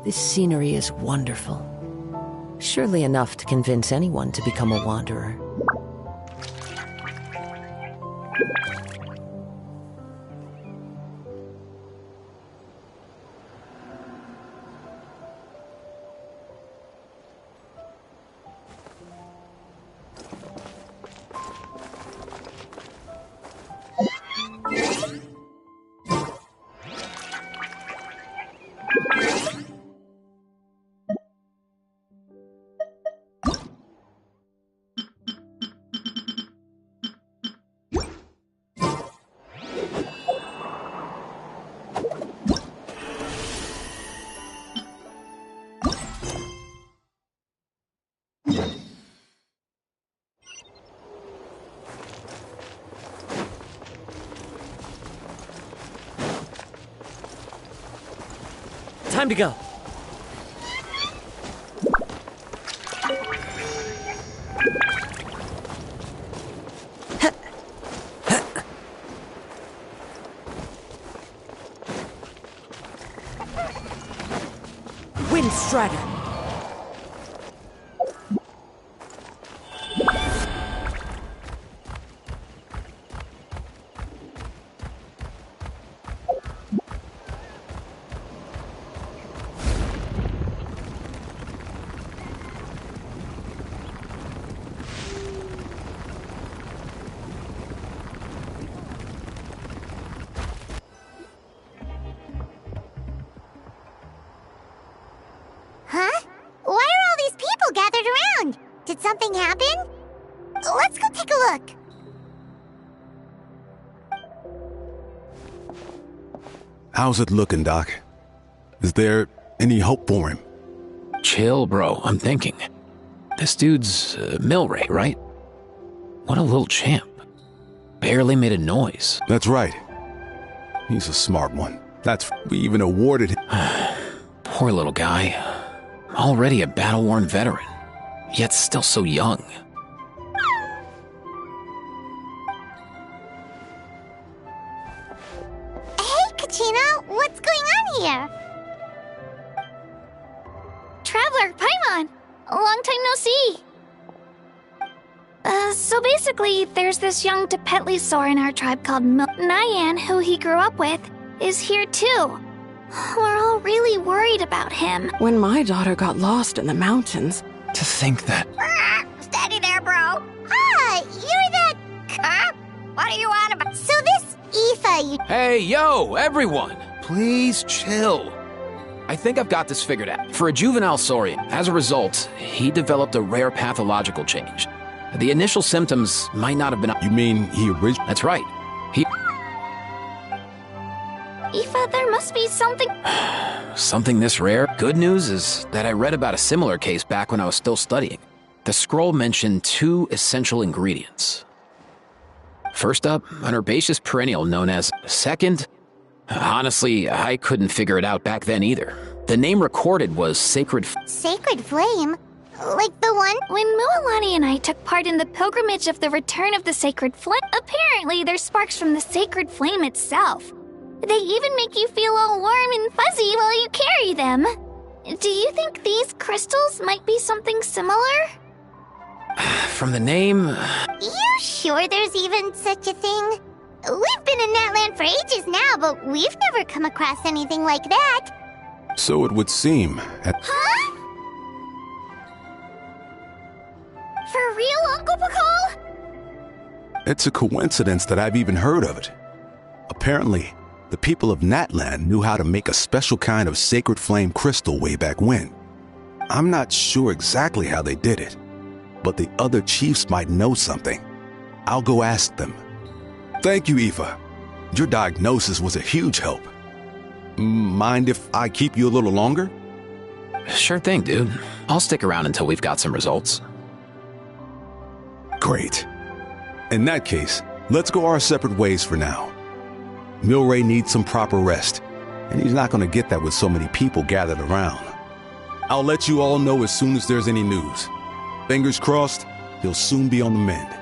This scenery is wonderful. Surely enough to convince anyone to become a wanderer. Time to go. Wind Strider. Huh? Why are all these people gathered around? Did something happen? Let's go take a look. How's it looking, Doc? Is there any hope for him? Chill, bro. I'm thinking. This dude's Milray, right? What a little champ. Barely made a noise. That's right. He's a smart one. We even awarded him. Poor little guy. Already a battle-worn veteran, yet still so young. Hey, Kachina, what's going on here? Traveler, Paimon! Long time no see! So basically, there's this young Tepetli-sor in our tribe called Nyan, who he grew up with, is here too. We're all really worried about him. When my daughter got lost in the mountains... To think that... Steady there, bro. Ah, you're that... Huh? What are you on about? So this Aoife you... Hey, yo, everyone! Please chill. I think I've got this figured out. For a juvenile Saurian, as a result, he developed a rare pathological change. The initial symptoms might not have been... You mean he originally... That's right. Aoife, there must be something... Something this rare? Good news is that I read about a similar case back when I was still studying. The scroll mentioned 2 essential ingredients. First up, an herbaceous perennial known as... Second, honestly, I couldn't figure it out back then either. The name recorded was Sacred... Sacred Flame? Like the one... When Mualani and I took part in the pilgrimage of the return of the Sacred Flame, apparently there's sparks from the Sacred Flame itself. They even make you feel all warm and fuzzy while you carry them. Do you think these crystals might be something similar? From the name... You sure there's even such a thing? We've been in Natland for ages now, but we've never come across anything like that. So it would seem. Huh? For real, Uncle Pakal? It's a coincidence that I've even heard of it. Apparently, the people of Natland knew how to make a special kind of sacred flame crystal way back when. I'm not sure exactly how they did it, but the other chiefs might know something. I'll go ask them. Thank you, Aoife. Your diagnosis was a huge help. Mind if I keep you a little longer? Sure thing, dude. I'll stick around until we've got some results. Great. In that case, let's go our separate ways for now. Milray needs some proper rest, and he's not going to get that with so many people gathered around. I'll let you all know as soon as there's any news. Fingers crossed, he'll soon be on the mend.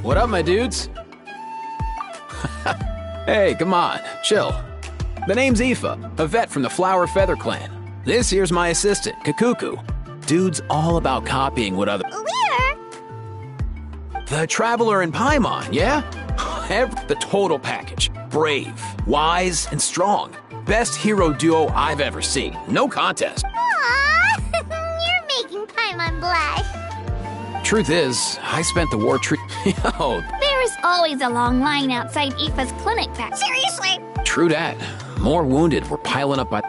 What up, my dudes? Hey, come on, chill. The name's Aoife, a vet from the Flower Feather clan. This here's my assistant, Kakuku. Dude's all about copying what other— Where? The Traveler and Paimon, yeah? The total package. Brave, wise, and strong. Best hero duo I've ever seen. No contest. Aww, you're making Paimon blush. Truth is, I spent the war Yo, There is always a long line outside Aoife's clinic back. Seriously? true dat. More wounded were piling up by—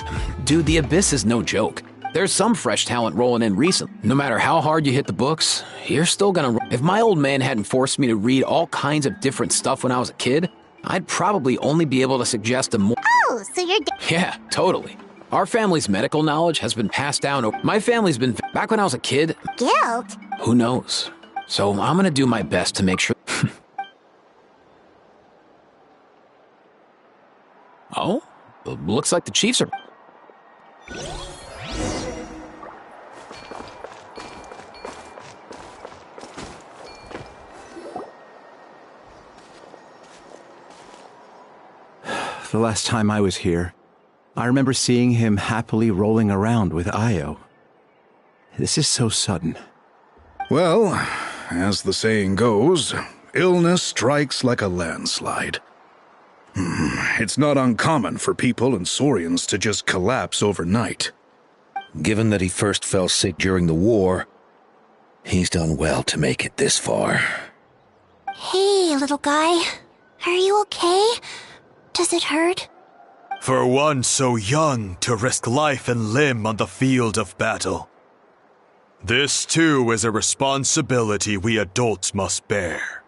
Dude, the Abyss is no joke. There's some fresh talent rolling in recently. No matter how hard you hit the books, you're still gonna— If my old man hadn't forced me to read all kinds of different stuff when I was a kid, I'd probably only be able to suggest a more— Oh, so you're Yeah, totally. Our family's medical knowledge has been passed down. My family's been— Back when I was a kid, guilt? who knows? So I'm gonna do my best to make sure— Oh? Looks like the Chiefs are— The last time I was here, I remember seeing him happily rolling around with Io. This is so sudden. Well, as the saying goes, illness strikes like a landslide. It's not uncommon for people and Saurians to just collapse overnight. Given that he first fell sick during the war, he's done well to make it this far. Hey, little guy. Are you okay? Does it hurt? For one so young to risk life and limb on the field of battle. This too is a responsibility we adults must bear.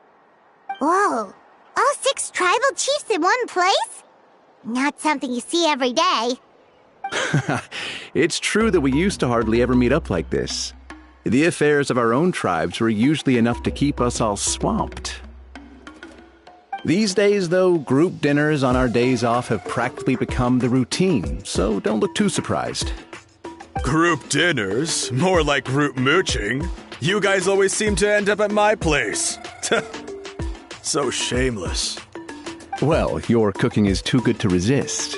Whoa. All 6 tribal chiefs in one place? Not something you see every day. It's true that we used to hardly ever meet up like this. The affairs of our own tribes were usually enough to keep us all swamped. These days, though, group dinners on our days off have practically become the routine, so don't look too surprised. Group dinners? More like group mooching. You guys always seem to end up at my place. So shameless. Well, your cooking is too good to resist.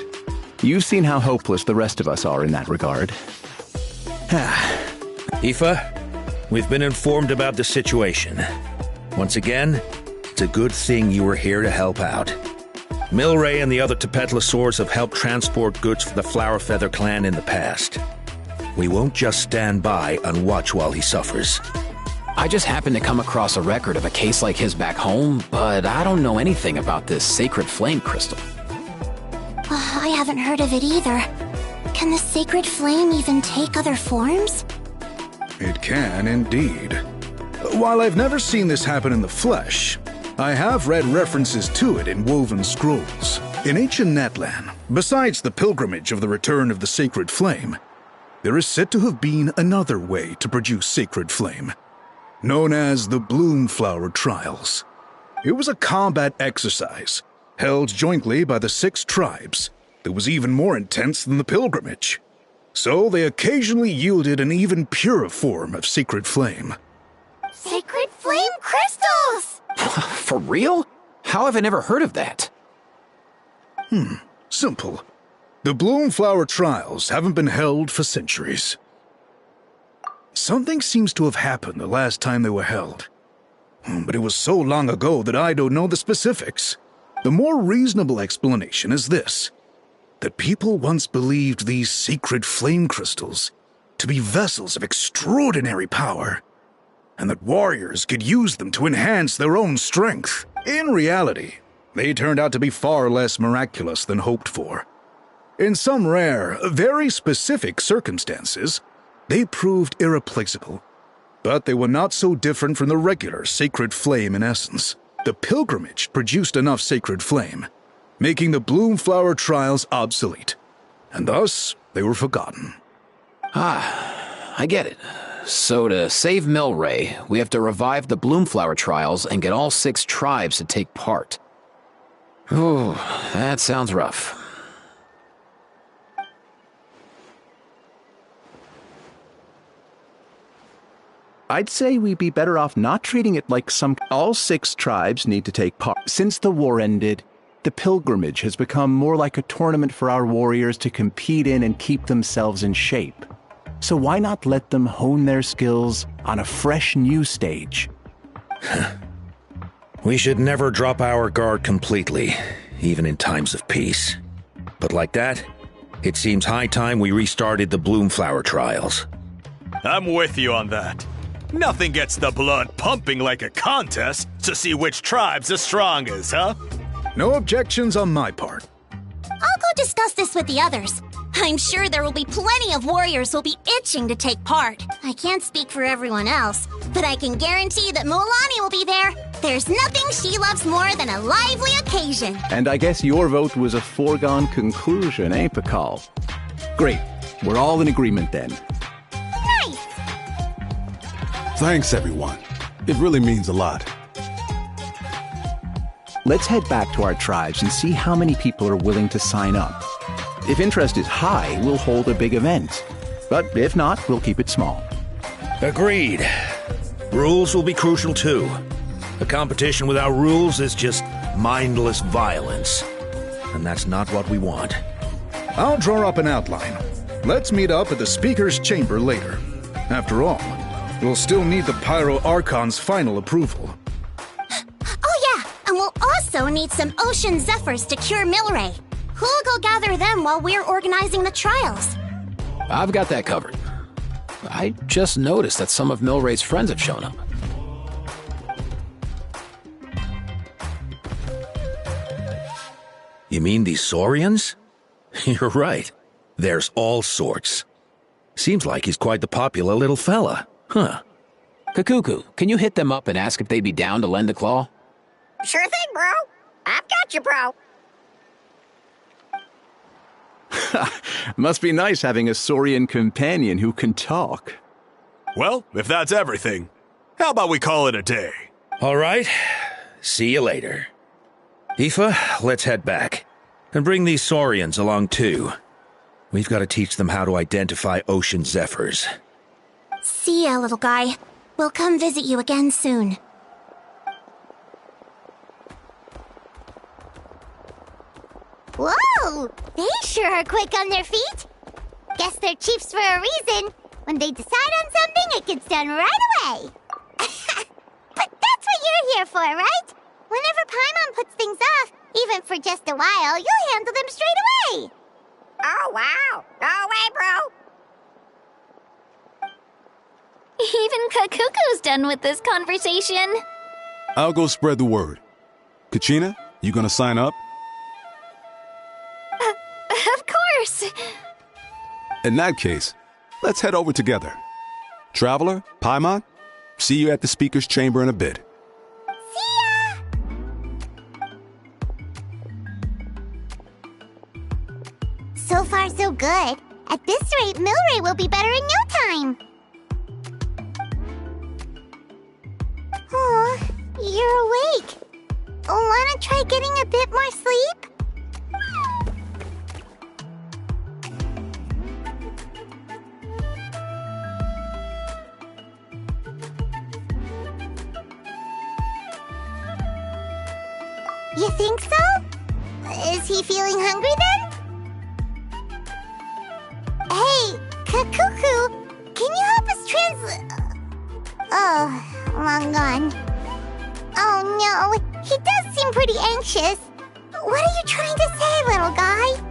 You've seen how hopeless the rest of us are in that regard. Aoife, we've been informed about the situation. Once again, it's a good thing you were here to help out. Milray and the other Tepetlosaurs have helped transport goods for the Flower Feather clan in the past. We won't just stand by and watch while he suffers. I just happened to come across a record of a case like his back home, but I don't know anything about this sacred flame crystal. I haven't heard of it either. Can the sacred flame even take other forms? It can indeed. While I've never seen this happen in the flesh, I have read references to it in woven scrolls. In ancient Natlan, besides the pilgrimage of the return of the sacred flame, there is said to have been another way to produce sacred flame, known as the Bloomflower Trials. It was a combat exercise, held jointly by the 6 tribes, that was even more intense than the pilgrimage. So they occasionally yielded an even purer form of sacred flame. Sacred flame crystals! For real? How have I never heard of that? Simple. The Bloomflower Trials haven't been held for centuries. Something seems to have happened the last time they were held. But it was so long ago that I don't know the specifics. The more reasonable explanation is this: that people once believed these sacred flame crystals to be vessels of extraordinary power, and that warriors could use them to enhance their own strength. In reality, they turned out to be far less miraculous than hoped for. In some rare, very specific circumstances, they proved irreplaceable, but they were not so different from the regular sacred flame in essence. The pilgrimage produced enough sacred flame, making the Bloomflower Trials obsolete, and thus they were forgotten. I get it. So to save Milray, we have to revive the Bloomflower Trials and get all 6 tribes to take part. Ooh, that sounds rough. I'd say we'd be better off not treating it like all 6 tribes need to take part. Since the war ended, the pilgrimage has become more like a tournament for our warriors to compete in and keep themselves in shape. So why not let them hone their skills on a fresh new stage? We should never drop our guard completely, even in times of peace. But like that, it seems high time we restarted the Bloomflower Trials. I'm with you on that. Nothing gets the blood pumping like a contest to see which tribe's the strongest, huh? No objections on my part. I'll go discuss this with the others. I'm sure there will be plenty of warriors who'll be itching to take part. I can't speak for everyone else, but I can guarantee that Mualani will be there. There's nothing she loves more than a lively occasion. And I guess your vote was a foregone conclusion, eh, Pakal? Great. We're all in agreement then. Nice! Thanks, everyone. It really means a lot. Let's head back to our tribes and see how many people are willing to sign up. If interest is high, we'll hold a big event. But if not, we'll keep it small. Agreed. Rules will be crucial too. A competition without rules is just mindless violence. And that's not what we want. I'll draw up an outline. Let's meet up at the Speaker's Chamber later. After all, we'll still need the Pyro Archon's final approval. Oh yeah, and we'll also need some Ocean Zephyrs to cure Milray. Who'll go gather them while we're organizing the trials? I've got that covered. I just noticed that some of Milray's friends have shown up. You mean these Saurians? You're right. There's all sorts. Seems like he's quite the popular little fella, huh? Kakuku, can you hit them up and ask if they'd be down to lend a claw? Sure thing, bro. I've got you, bro. Must be nice having a Saurian companion who can talk. Well, if that's everything, how about we call it a day? All right. See you later. Aoife, let's head back. And bring these Saurians along too. We've got to teach them how to identify ocean zephyrs. See ya, little guy. We'll come visit you again soon. Whoa! They sure are quick on their feet. Guess they're chiefs for a reason. When they decide on something, it gets done right away. But that's what you're here for, right? Whenever Paimon puts things off, even for just a while, you'll handle them straight away. Oh, wow. No way, bro. Even Kakuku's done with this conversation. I'll go spread the word. Kachina, you gonna sign up? Of course. In that case, let's head over together. Traveler, Paimon, See you at the speaker's chamber in a bit. See ya! So far, so good. At this rate, Milray will be better in no time. Oh, you're awake. Wanna try getting a bit more sleep? You think so? Is he feeling hungry then? Hey, Kakuku, can you help us Oh, long gone. Oh no, he does seem pretty anxious. What are you trying to say, little guy?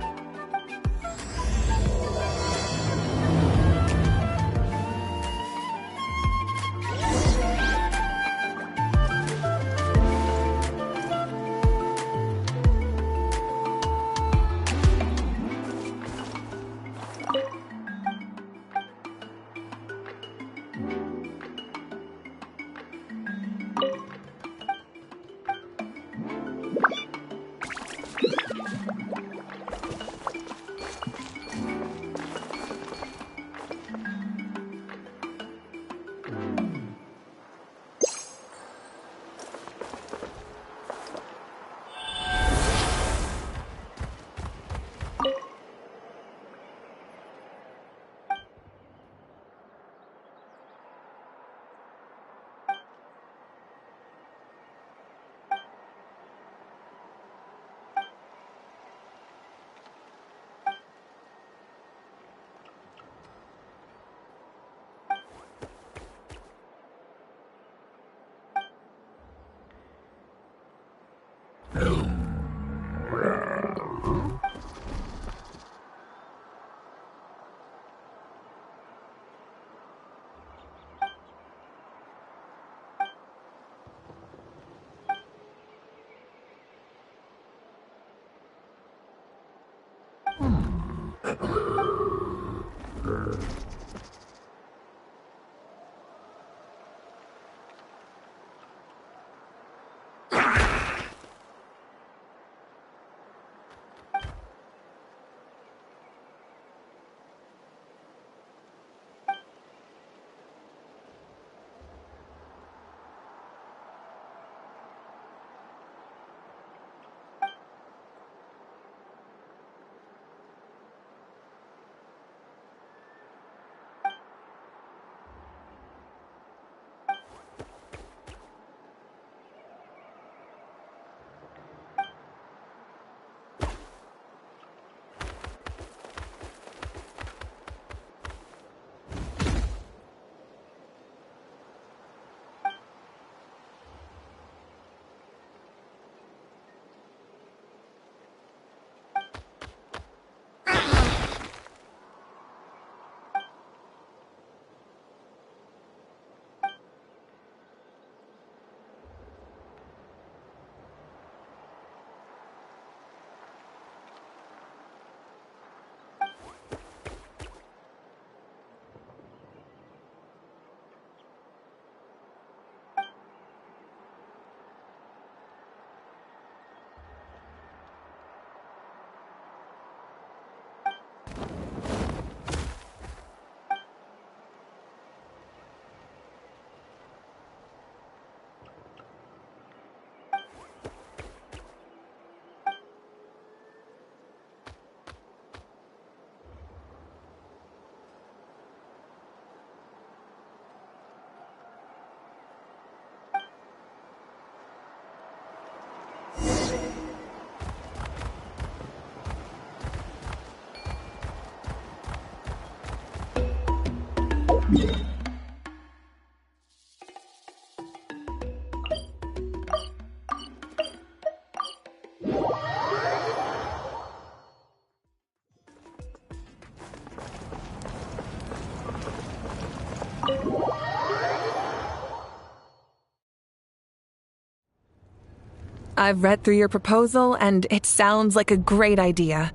I've read through your proposal, and it sounds like a great idea.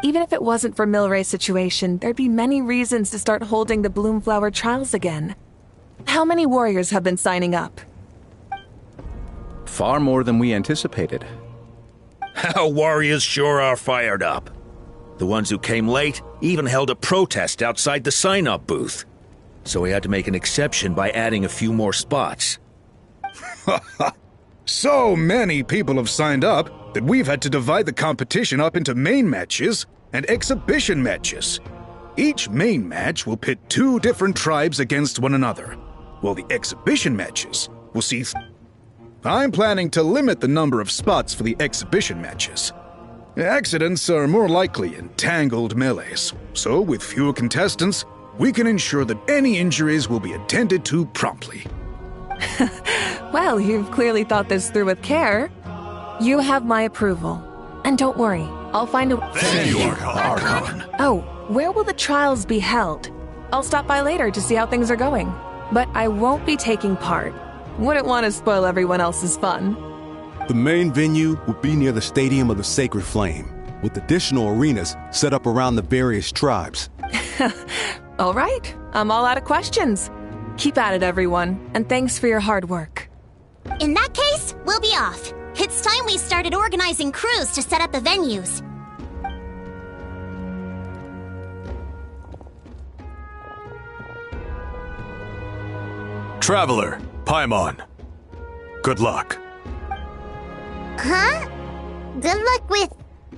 Even if it wasn't for Milray's situation, there'd be many reasons to start holding the Bloomflower trials again. How many warriors have been signing up? Far more than we anticipated. Our warriors sure are fired up. The ones who came late even held a protest outside the sign-up booth. So we had to make an exception by adding a few more spots. So many people have signed up that we've had to divide the competition up into main matches and exhibition matches. Each main match will pit 2 different tribes against one another, while the exhibition matches will see... I'm planning to limit the number of spots for the exhibition matches. Accidents are more likely in tangled melees, so with fewer contestants, we can ensure that any injuries will be attended to promptly. Well, you've clearly thought this through with care. You have my approval. And don't worry, I'll find a... Thank you, Archon. Oh, where will the trials be held? I'll stop by later to see how things are going. But I won't be taking part. Wouldn't want to spoil everyone else's fun. The main venue will be near the Stadium of the Sacred Flame, with additional arenas set up around the various tribes. All right, I'm all out of questions. Keep at it, everyone, and thanks for your hard work. In that case, we'll be off. It's time we started organizing crews to set up the venues. Traveler, Paimon. Good luck. Huh? Good luck with...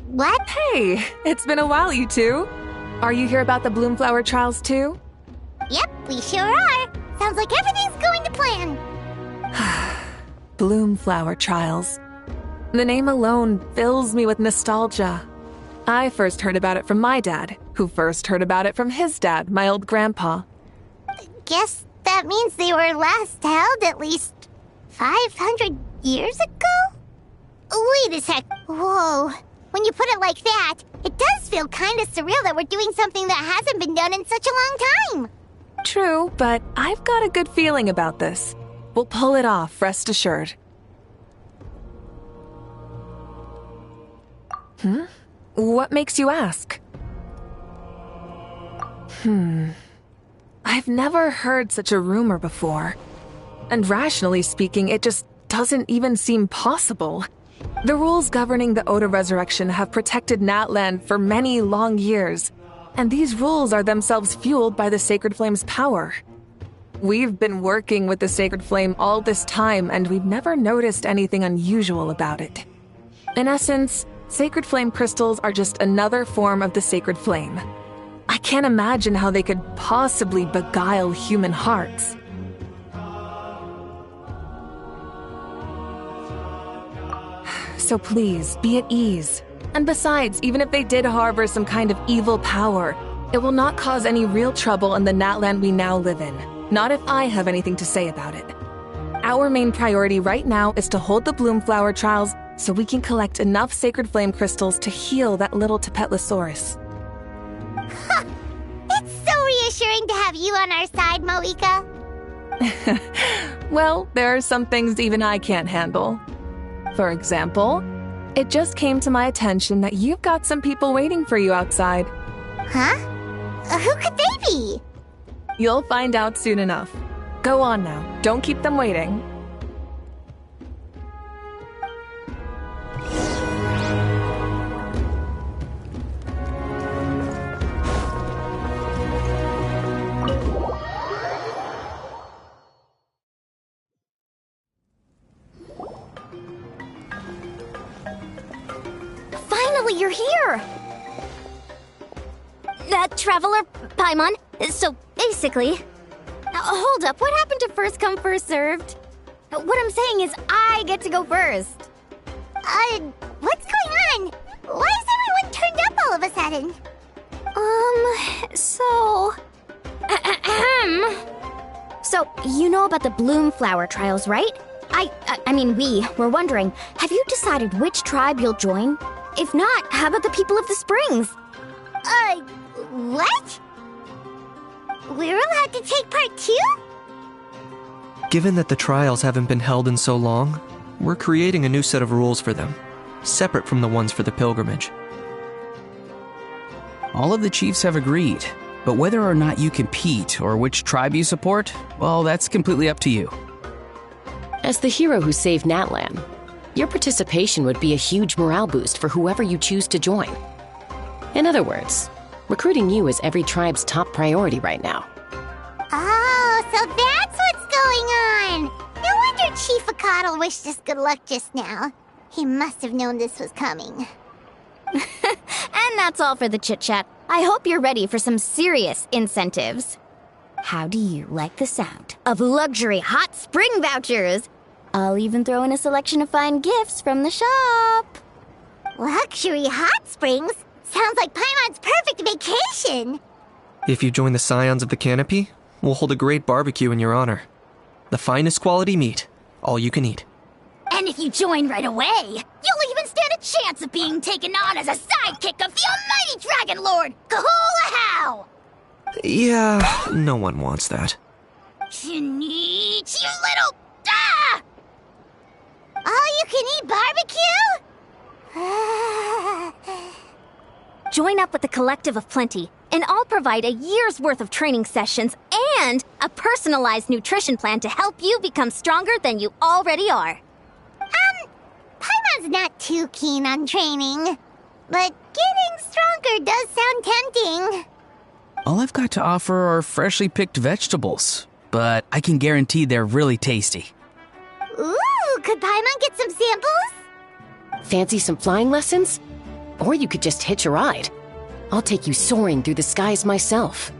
what? Hey, it's been a while, you two. Are you here about the Bloomflower trials too? Yep, we sure are. Sounds like everything's going to plan. Bloomflower trials. The name alone fills me with nostalgia. I first heard about it from my dad, who first heard about it from his dad, my old grandpa. Guess that means they were last held at least 500 years ago? Wait a sec. Whoa. When you put it like that, it does feel kind of surreal that we're doing something that hasn't been done in such a long time. True, but I've got a good feeling about this. We'll pull it off, rest assured. What makes you ask? I've never heard such a rumor before. And rationally speaking, it just doesn't even seem possible. The rules governing the Oda resurrection have protected Natland for many long years, and these rules are themselves fueled by the Sacred Flame's power. We've been working with the Sacred Flame all this time, and we've never noticed anything unusual about it. In essence, Sacred Flame crystals are just another form of the Sacred Flame. I can't imagine how they could possibly beguile human hearts. So please, be at ease. And besides, even if they did harbor some kind of evil power, it will not cause any real trouble in the Natland we now live in. Not if I have anything to say about it. Our main priority right now is to hold the Bloomflower trials so we can collect enough Sacred Flame crystals to heal that little Tepetlosaurus. Huh. It's so reassuring to have you on our side, Moika. Well, there are some things even I can't handle. For example, it just came to my attention that you've got some people waiting for you outside. Huh? Who could they be? You'll find out soon enough. Go on now. Don't keep them waiting. Finally, you're here! Traveler, Paimon, so basically... hold up, what happened to first come, first served? What I'm saying is I get to go first. What's going on? Why is everyone turned up all of a sudden? So, you know about the Bloomflower trials, right? I mean, we're wondering, have you decided which tribe you'll join? If not, how about the people of the Springs? What? We're allowed to take part too? Given that the trials haven't been held in so long, we're creating a new set of rules for them, separate from the ones for the pilgrimage. All of the chiefs have agreed, But whether or not you compete or which tribe you support, well, that's completely up to you. As the hero who saved Natlan, your participation would be a huge morale boost for whoever you choose to join. In other words, recruiting you is every tribe's top priority right now. Oh, so that's what's going on! No wonder Chief Akatl wished us good luck just now. He must have known this was coming. And that's all for the chit-chat. I hope you're ready for some serious incentives. How do you like the sound of luxury hot spring vouchers? I'll even throw in a selection of fine gifts from the shop. Luxury hot springs? Sounds like Paimon's perfect vacation! If you join the Scions of the Canopy, we'll hold a great barbecue in your honor. The finest quality meat, all you can eat. And if you join right away, you'll even stand a chance of being taken on as a sidekick of the almighty Dragon Lord, Kahula! Yeah, no one wants that. You little... Ah! All-you-can-eat barbecue? Join up with the Collective of Plenty, and I'll provide a year's worth of training sessions and a personalized nutrition plan to help you become stronger than you already are. Paimon's not too keen on training, but getting stronger does sound tempting. All I've got to offer are freshly picked vegetables, but I can guarantee they're really tasty. Ooh, could Paimon get some samples? Fancy some flying lessons? Or you could just hitch a ride. I'll take you soaring through the skies myself.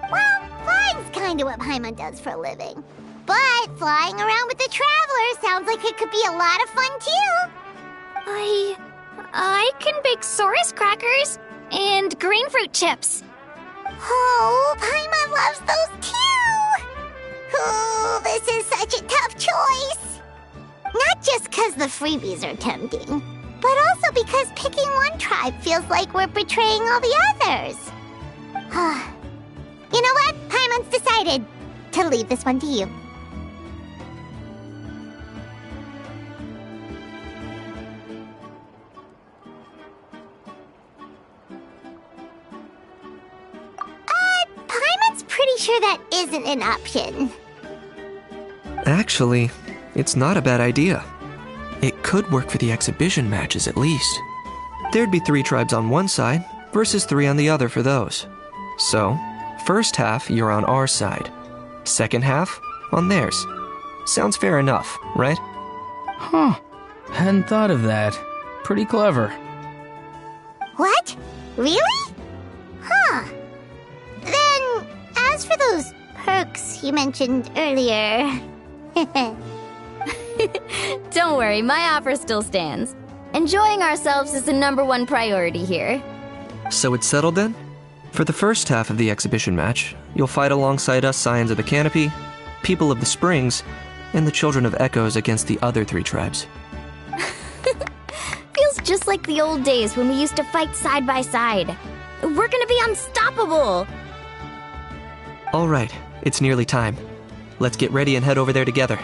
Well, flying's kinda what Paimon does for a living. But flying around with the Traveler sounds like it could be a lot of fun, too. I can bake Saurus crackers and green fruit chips. Oh, Paimon loves those, too! Ooh, this is such a tough choice. Not just because the freebies are tempting, but also because picking one tribe feels like we're betraying all the others. You know what? Paimon's decided to leave this one to you. Paimon's pretty sure that isn't an option. Actually, it's not a bad idea. It could work for the exhibition matches at least. There'd be 3 tribes on one side versus 3 on the other for those. So, first half you're on our side. Second half on theirs. Sounds fair enough, right? Huh. Hadn't thought of that. Pretty clever. What? Really? Huh. Then, as for those perks you mentioned earlier... Don't worry, my offer still stands. Enjoying ourselves is the #1 priority here. So it's settled then? For the first half of the exhibition match, you'll fight alongside us Scions of the Canopy, People of the Springs, and the Children of Echoes against the other 3 tribes. Feels just like the old days when we used to fight side by side. We're gonna be unstoppable! All right, it's nearly time. Let's get ready and head over there together.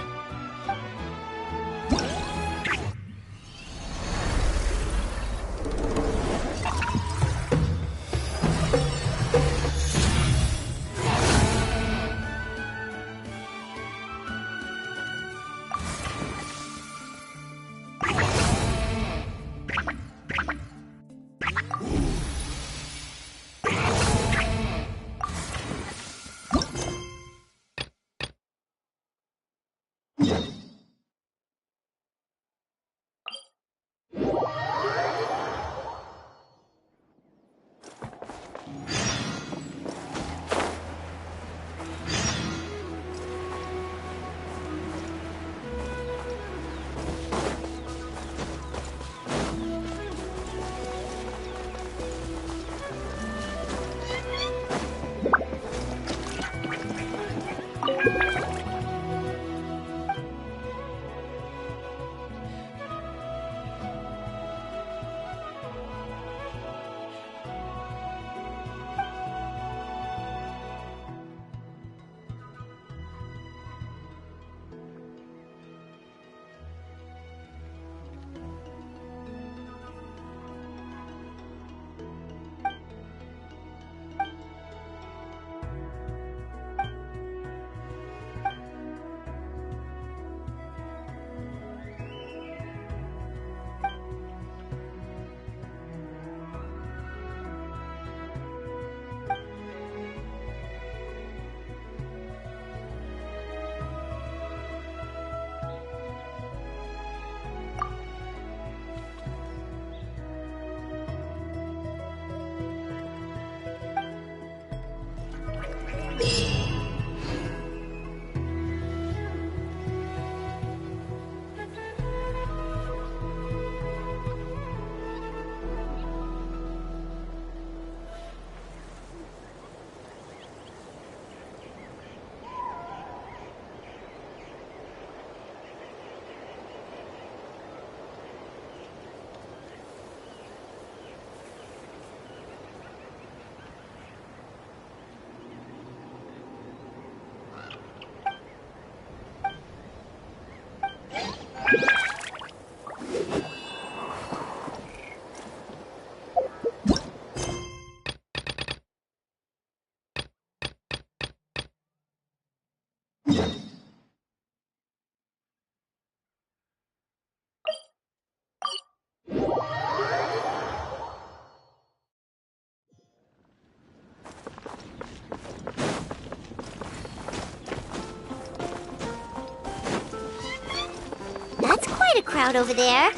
a crowd over there.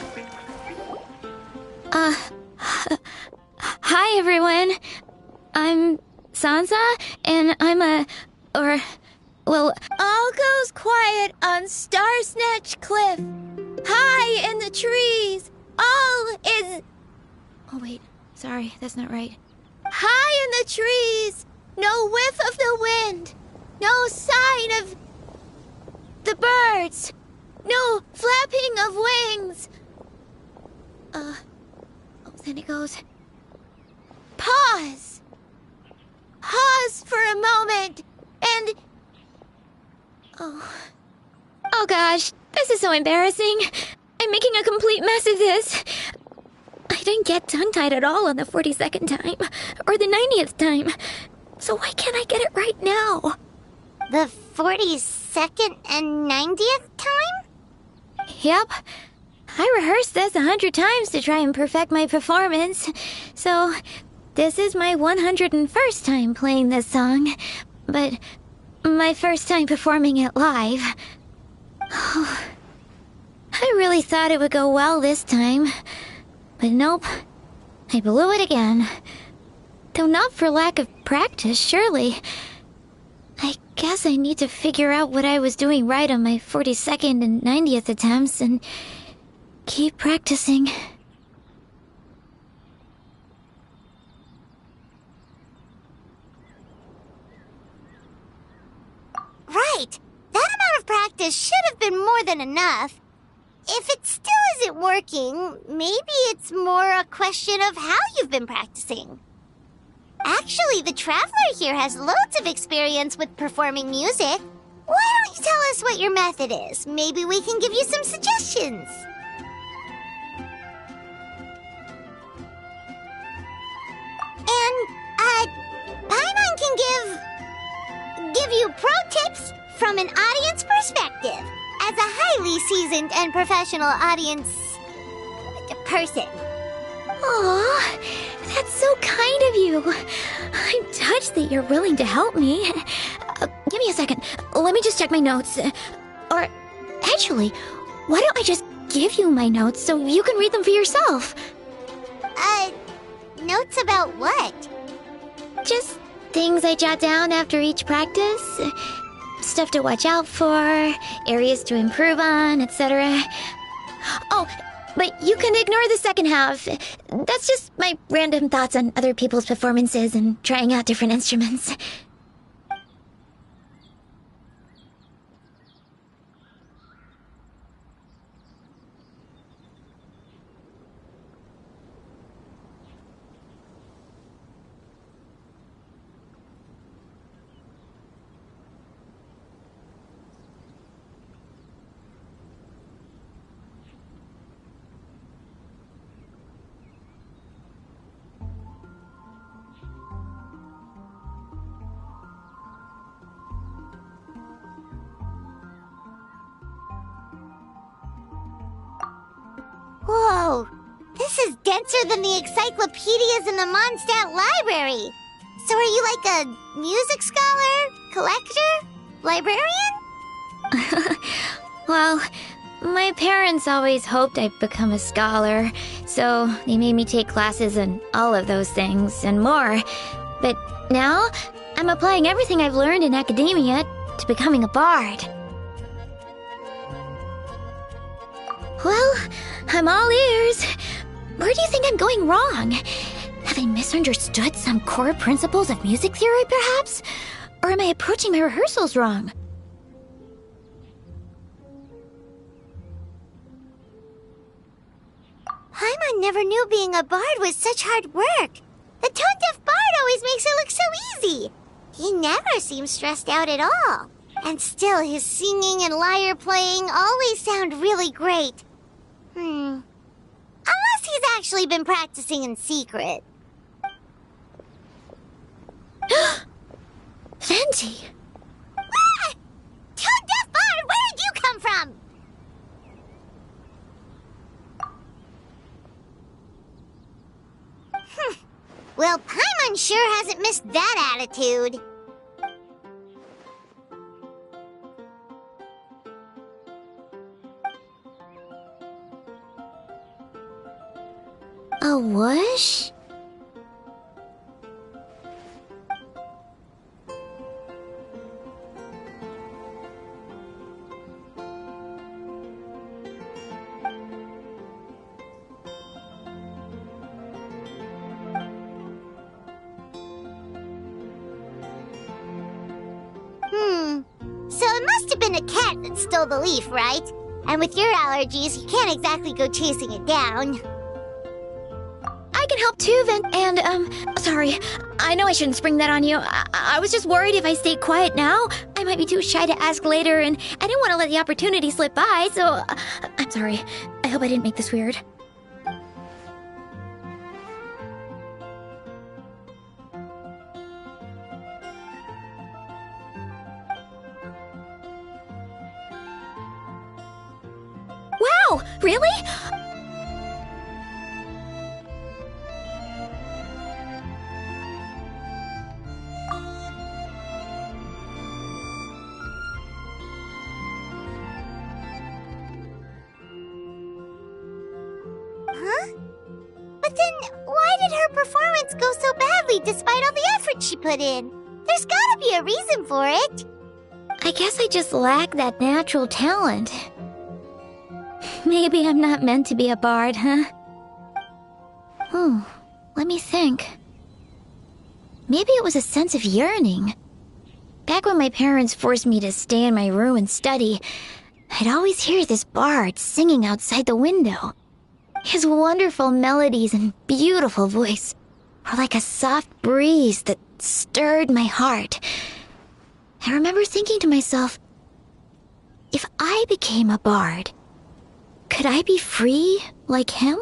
Hi everyone. I'm Sansa, and all goes quiet on Starsnatch Cliff. High in the trees, all is... Oh wait, sorry, that's not right. High in the trees, no whiff of the wind, no sign of the birds, no flapping of wings. Then it goes... Pause! Pause for a moment, and... Oh gosh, this is so embarrassing. I'm making a complete mess of this. I didn't get tongue-tied at all on the 42nd time, or the 90th time. So why can't I get it right now? The 42nd and 90th time? Yep. I rehearsed this 100 times to try and perfect my performance. So, this is my 101st time playing this song. But my first time performing it live. I really thought it would go well this time. But nope. I blew it again. Though not for lack of practice, surely. I guess I need to figure out what I was doing right on my 42nd and 90th attempts and keep practicing. Right! That amount of practice should have been more than enough. If it still isn't working, maybe it's more a question of how you've been practicing. Actually, the Traveler here has loads of experience with performing music. Why don't you tell us what your method is? Maybe we can give you some suggestions. And, Paimon can give you pro tips from an audience perspective, as a highly seasoned and professional audience person. Aw, that's so kind of you. I'm touched that you're willing to help me. Give me a second. Let me just check my notes. Or, actually, why don't I just give you my notes so you can read them for yourself? Notes about what? Just things I jot down after each practice. Stuff to watch out for, areas to improve on, etc. Oh, but you can ignore the second half. That's just my random thoughts on other people's performances and trying out different instruments. Whoa! This is denser than the encyclopedias in the Mondstadt library. So are you like a music scholar, collector, librarian? Well, my parents always hoped I'd become a scholar, so they made me take classes in all of those things and more. But now, I'm applying everything I've learned in academia to becoming a bard. Well, I'm all ears. Where do you think I'm going wrong? Have I misunderstood some core principles of music theory, perhaps? Or am I approaching my rehearsals wrong? Paimon never knew being a bard was such hard work. The tone-deaf bard always makes it look so easy. He never seems stressed out at all. And still, his singing and lyre playing always sound really great. Unless he's actually been practicing in secret. Venti! Ah! Tone-deaf bard, where did you come from? Well, Paimon sure hasn't missed that attitude. A whoosh? So it must have been a cat that stole the leaf, right? And with your allergies, you can't exactly go chasing it down. I can help too, sorry. I know I shouldn't spring that on you. I was just worried if I stayed quiet now, I might be too shy to ask later, and I didn't want to let the opportunity slip by, so I'm sorry. I hope I didn't make this weird. Wow, really? Huh? But then, why did her performance go so badly despite all the effort she put in? There's gotta be a reason for it. I guess I just lack that natural talent. Maybe I'm not meant to be a bard, huh? Let me think. Maybe it was a sense of yearning. Back when my parents forced me to stay in my room and study, I'd always hear this bard singing outside the window. His wonderful melodies and beautiful voice were like a soft breeze that stirred my heart. I remember thinking to myself, if I became a bard, could I be free like him?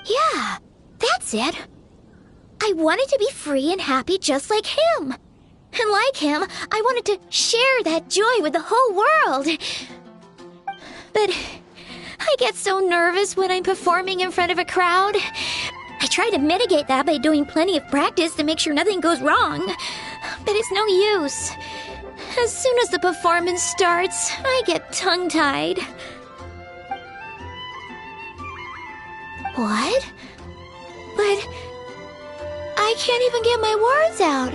Yeah, that's it. I wanted to be free and happy just like him. And like him, I wanted to share that joy with the whole world. But I get so nervous when I'm performing in front of a crowd. I try to mitigate that by doing plenty of practice to make sure nothing goes wrong. But it's no use. As soon as the performance starts, I get tongue-tied. What? But I can't even get my words out.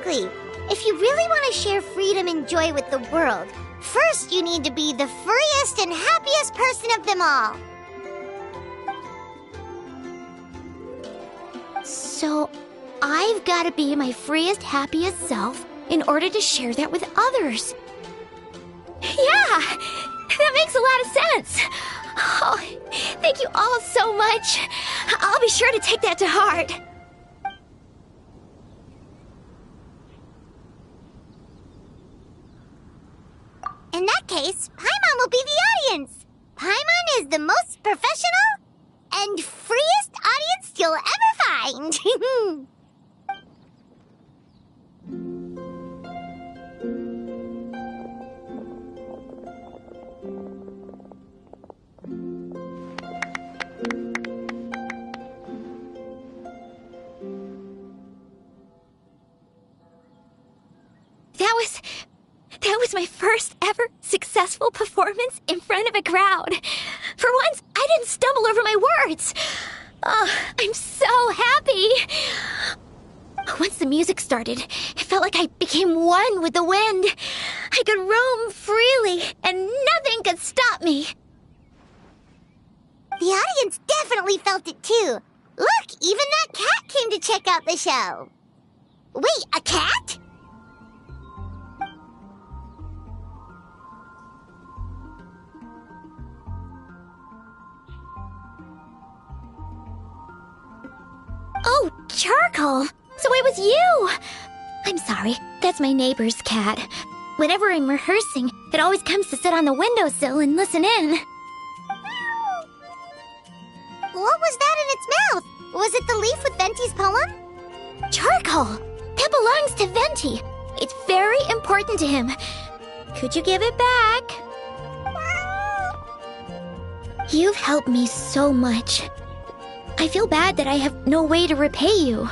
Exactly. If you really want to share freedom and joy with the world, first you need to be the freest and happiest person of them all. So, I've got to be my freest, happiest self in order to share that with others. Yeah, that makes a lot of sense. Oh, thank you all so much. I'll be sure to take that to heart. In that case, Paimon will be the audience. Paimon is the most professional and freest audience you'll ever find. That was my first ever successful performance in front of a crowd. For once, I didn't stumble over my words. Oh, I'm so happy. Once the music started, it felt like I became one with the wind. I could roam freely, and nothing could stop me. The audience definitely felt it too. Look, even that cat came to check out the show. Wait, a cat? Oh, Charcoal! So it was you! I'm sorry, that's my neighbor's cat. Whenever I'm rehearsing, it always comes to sit on the windowsill and listen in. What was that in its mouth? Was it the leaf with Venti's poem? Charcoal! That belongs to Venti. It's very important to him. Could you give it back? You've helped me so much. I feel bad that I have no way to repay you.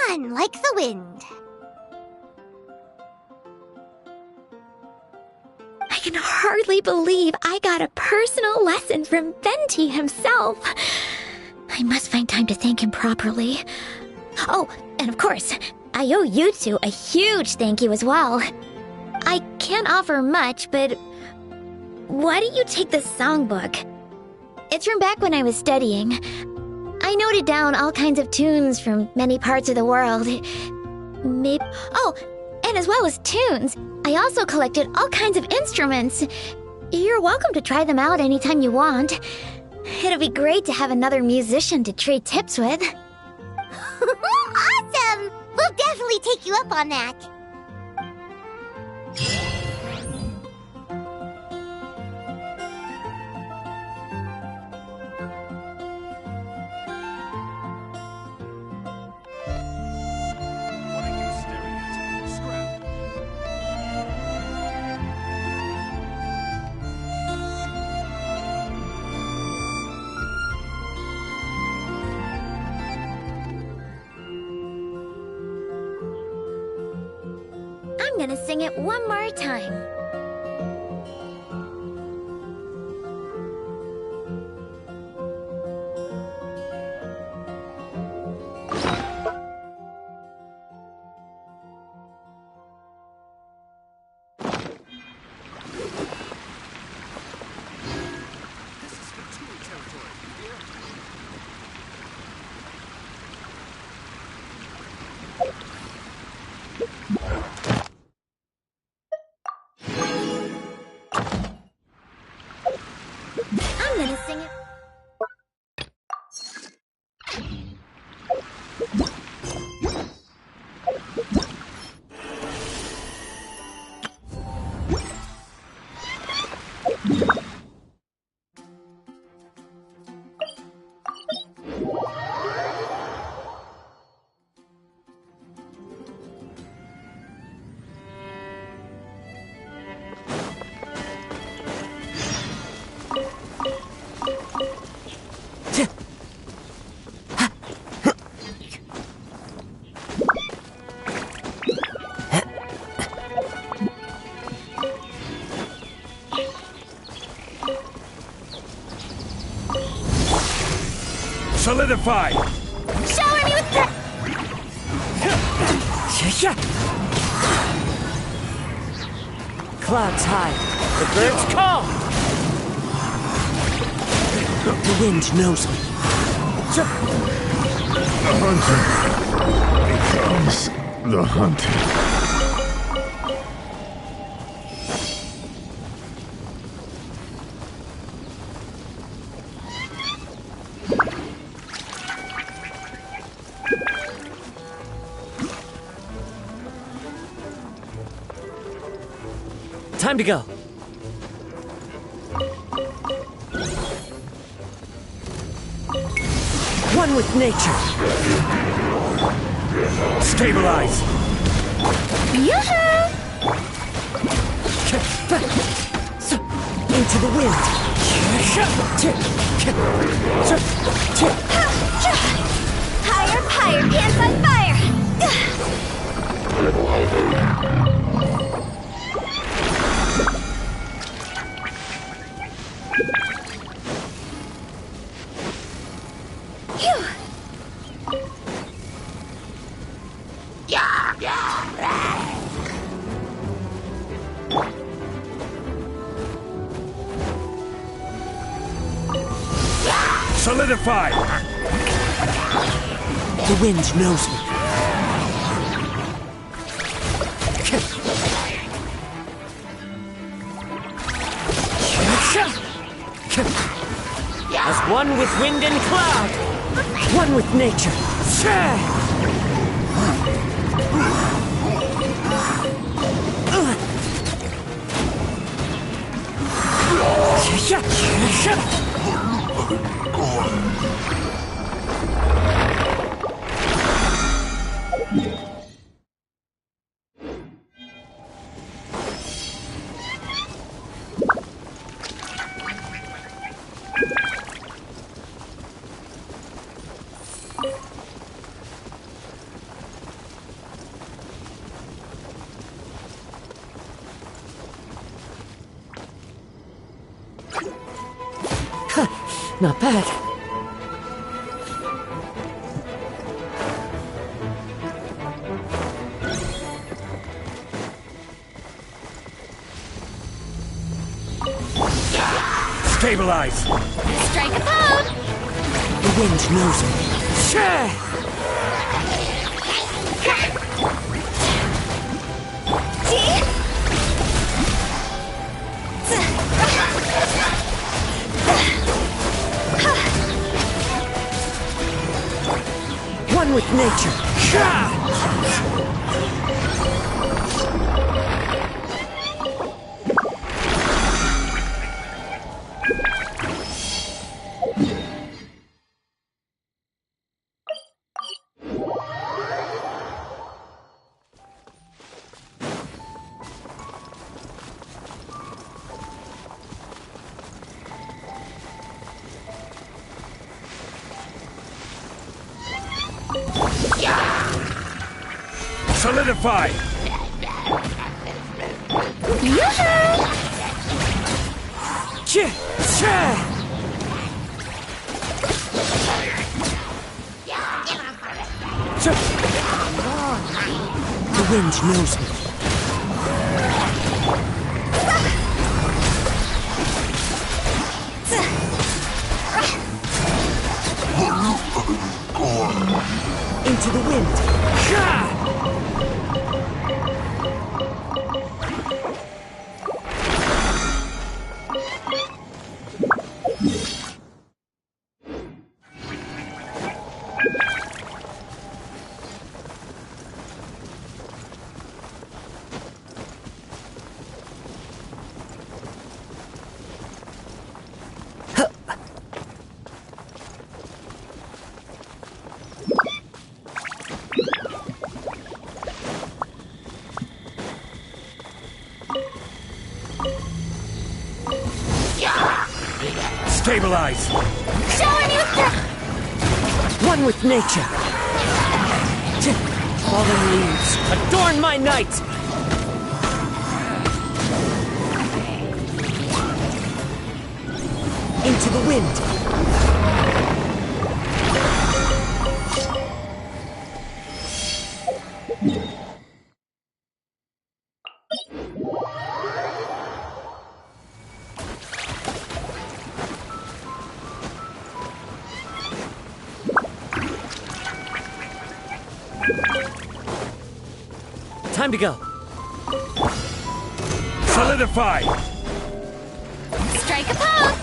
Gone like the wind. I can hardly believe I got a personal lesson from Venti himself. I must find time to thank him properly. Oh, and of course, I owe you two a huge thank you as well. I can't offer much, but why don't you take this songbook? It's from back when I was studying. I noted down all kinds of tunes from many parts of the world. Oh, and as well as tunes, I also collected all kinds of instruments. You're welcome to try them out anytime you want. It'll be great to have another musician to trade tips with. Awesome! We'll definitely take you up on that. I'm gonna sing it one more time. I'm gonna sing it. Solidify! Shower me with the... Clouds high. The birds call. The wind knows me. The hunter becomes the hunted. Time to go. One with nature. Stabilize! Yoo-hoo! Into the wind. Higher, higher, pants on fire! Solidify! The wind knows me. As one with wind and cloud, one with nature. Not bad. Stabilize! Strike a pose! The wind knows me. One with nature. Solidify! The wind knows me. Into the wind. Stabilize! Showing you One with nature! Fallen leaves, adorn my night! Into the wind! Time to go. Solidify! strike a pose!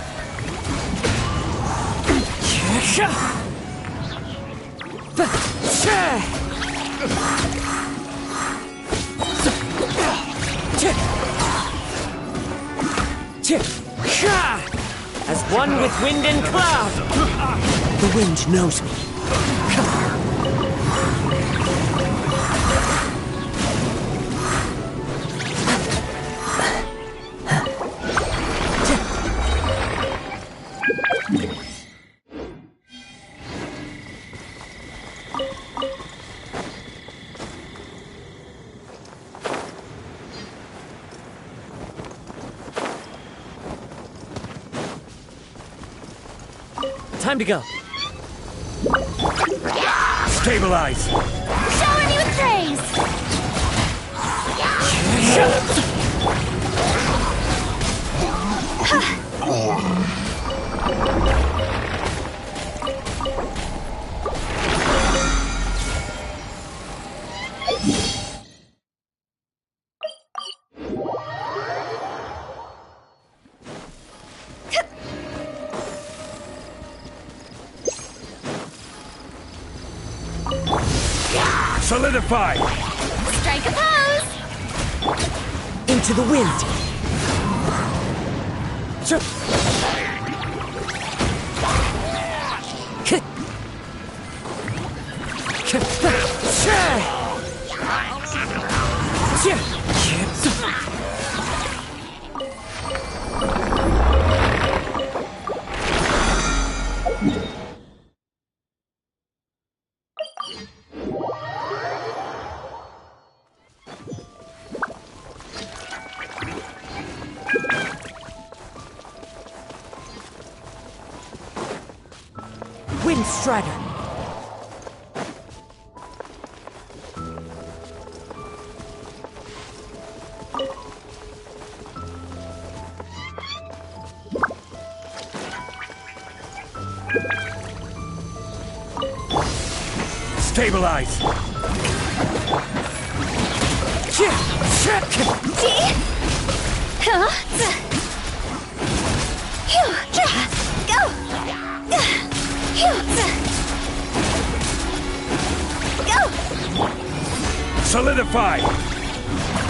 As one with wind and cloud! The wind knows me. Time to go. Stabilize! Showering you with praise! Solidify! Strike a pose! Into the wind! Wind Strider! Stabilize! Solidify!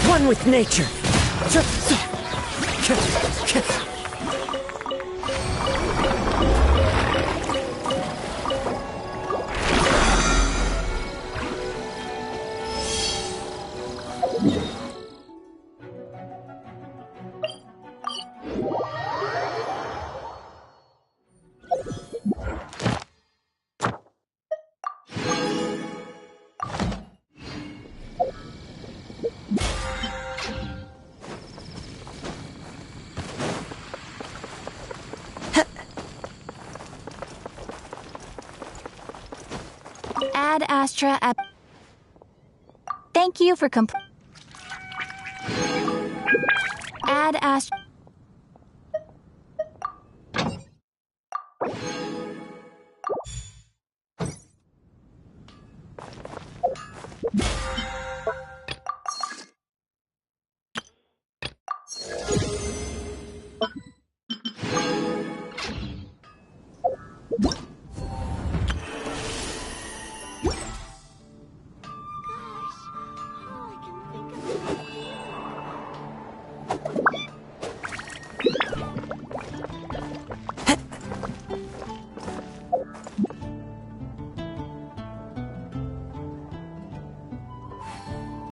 One with nature! Ad Astra app. Thank you for Ad Astra.